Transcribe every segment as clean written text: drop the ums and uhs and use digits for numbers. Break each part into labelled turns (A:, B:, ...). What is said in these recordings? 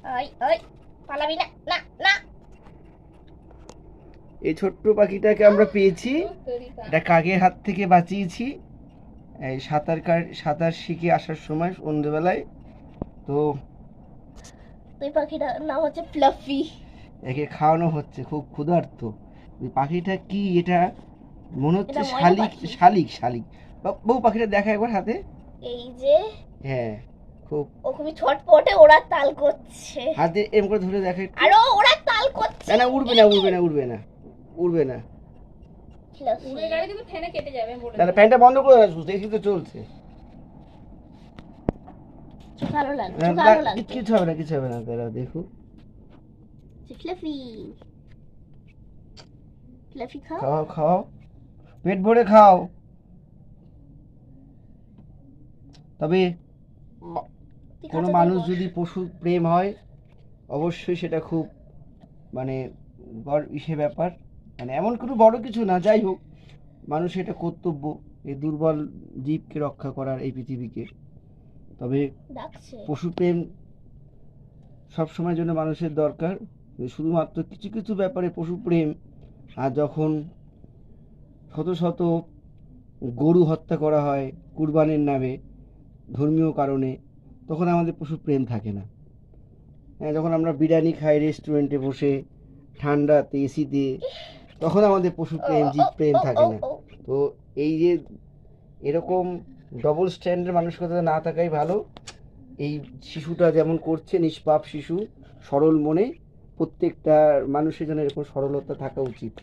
A: ওই ওই পালাবি না, না না।
B: এই ছোট্ট পাখিটাকে আমরা পেয়েছি, এটা কাকের হাত থেকে বাঁচিয়েছি এই সাঁতার শিখে আসার সময় সন্ধ্যেবেলায়। তো
A: তুই পাখিটার নাম হচ্ছে ফ্লাফি।
B: একে খাওয়ানো হচ্ছে, খুব ক্ষুধার্ত। এই পাখিটা কি এটা? মনে হচ্ছে
A: এটা ময়না
B: শালিক
A: পাখি।
B: শালিক শালিক। বউ পাখিটা দেখা একবার হাতে।
A: এই যে
B: হ্যাঁ, খুব।
A: ও খুবই ছটপটে ওড়ার তাল করছে।
B: হাতে এম করে ধরে দেখা একটু।
A: আরো ওড়ার তাল করছে।
B: না না, উড়বে না উড়বে না উড়বে না উড়বে না।
A: উড়ে গেলে কিন্তু ফেনে কেটে যাবে বলে।
B: তাহলে ফ্যানটা বন্ধ করে না, সুস্থ এসি তো চলছে।
A: ভালো লাগছে, ভালো লাগছে।
B: কিছু হবে না, কিছু হবে না, তারা দেখুক।
A: ফ্লাফি, ফ্লাফি খাও।
B: খাও খাও, পেট ভরে খাও। তবে কোনো মানুষ যদি পশু প্রেম হয়, অবশ্যই সেটা খুব মানে বড় ব্যাপার। মানে এমন কোনো বড় কিছু না, যাই হোক, মানুষের এটা কর্তব্য এই দুর্বল জীবকে রক্ষা করার এই পৃথিবীকে। তবে পশুপ্রেম সবসময়ের জন্য মানুষের দরকার। শুধুমাত্র কিছু কিছু ব্যাপারে পশুপ্রেম, আর যখন শত শত গরু হত্যা করা হয় কুরবানির নামে ধর্মীয় কারণে, তখন আমাদের পশুপ্রেম থাকে না। হ্যাঁ, যখন আমরা বিরিয়ানি খাই রেস্টুরেন্টে বসে ঠান্ডাতে এসিতে, তখন আমাদের পশুপ্রেম জীবপ্রেম থাকে না। তো এই যে এরকম ডবল স্ট্যান্ডার্ড মানসিকতা না থাকাই ভালো। এই শিশুটা যেমন করছে, নিষ্পাপ শিশু, সরল মনে, প্রত্যেকটা মানুষের জন্য এরকম সরলতা থাকা উচিত।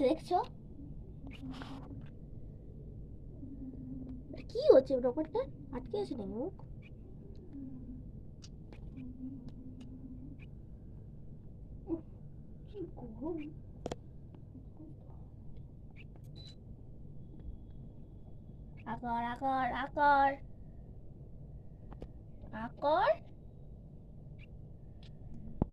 A: দেখছো কি হচ্ছে? রোবটটা আটকে আছে না মুখ? কি গরম। আকর আকর আকর আকর